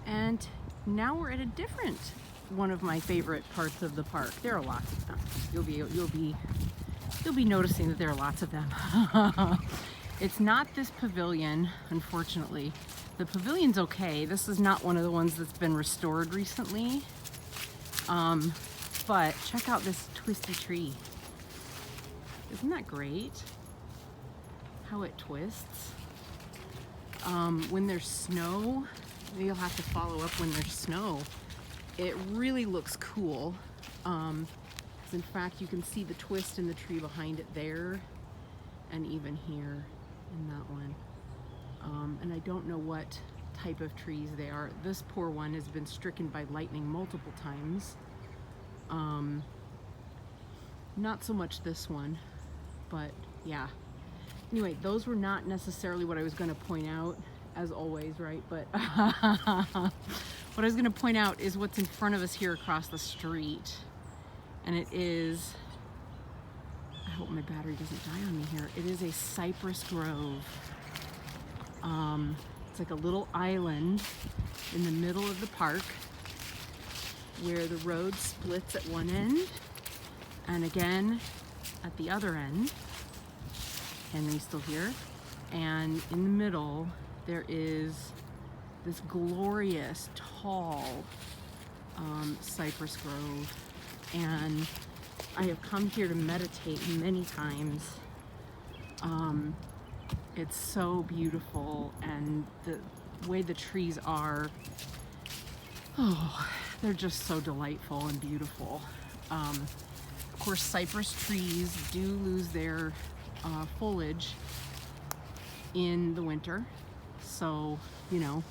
And now we're at a different one of my favorite parts of the park. There are lots of them. You'll be noticing that there are lots of them. It's not this pavilion, unfortunately. The pavilion's okay. This is not one of the ones that's been restored recently. But check out this twisty tree. Isn't that great? How it twists. When there's snow, you'll have to follow up when there's snow. It really looks cool. In fact, you can see the twist in the tree behind it there, and even here in that one. And I don't know what type of trees they are. This poor one has been stricken by lightning multiple times. Not so much this one, but yeah. Anyway, those were not necessarily what I was going to point out, as always, right? But what I was going to point out is what's in front of us here across the street. And it is, I hope my battery doesn't die on me here. It is a cypress grove. It's like a little island in the middle of the park where the road splits at one end and again at the other end. Henry's still here. And in the middle, there is this glorious, tall cypress grove. And I have come here to meditate many times. It's so beautiful, and the way the trees are, oh, they're just so delightful and beautiful. Of course, cypress trees do lose their foliage in the winter, so you know,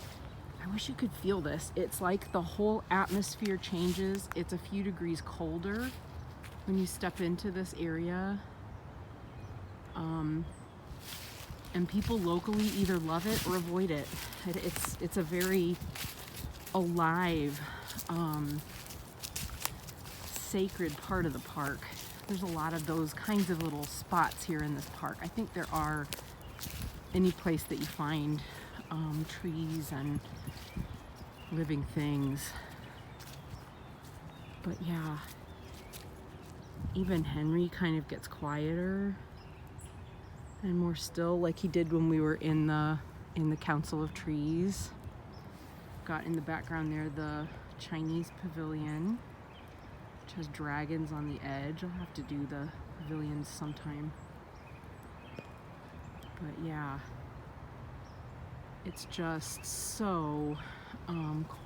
I wish you could feel this. It's like the whole atmosphere changes. It's a few degrees colder when you step into this area. And people locally either love it or avoid it. It's a very alive, sacred part of the park. There's a lot of those kinds of little spots here in this park. I think there are any place that you find trees and living things. But yeah, even Henry kind of gets quieter and more still, like he did when we were in the Council of Trees. Got in the background there the Chinese pavilion, which has dragons on the edge. I'll have to do the pavilions sometime. But yeah, it's just so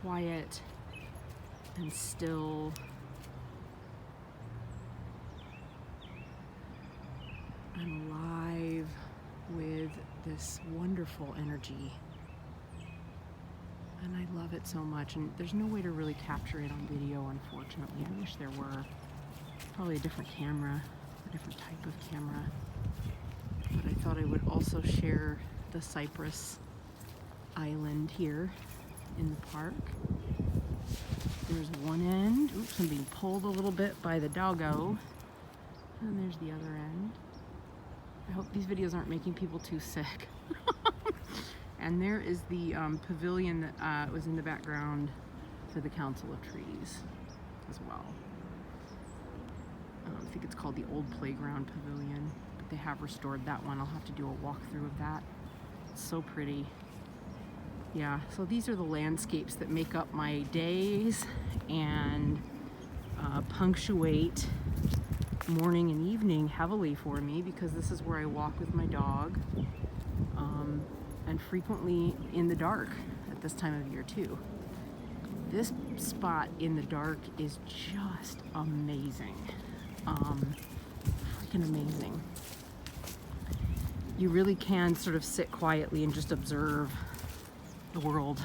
quiet and still. And alive with this wonderful energy. And I love it so much. And there's no way to really capture it on video, unfortunately. I wish there were. Probably a different camera, a different type of camera. But I thought I would also share the Cypress Island here in the park. There's one end. Oops, I'm being pulled a little bit by the doggo. And there's the other end. I hope these videos aren't making people too sick. And there is the pavilion that was in the background for the Council of Trees as well. I think it's called the Old Playground Pavilion, but they have restored that one. I'll have to do a walkthrough of that. It's so pretty. Yeah, so these are the landscapes that make up my days and punctuate morning and evening heavily for me, because this is where I walk with my dog, and frequently in the dark at this time of year too. This spot in the dark is just amazing. Freaking amazing. You really can sort of sit quietly and just observe the world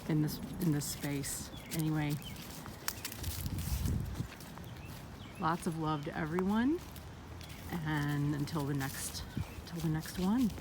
in this space. Anyway, lots of love to everyone, and until the next one.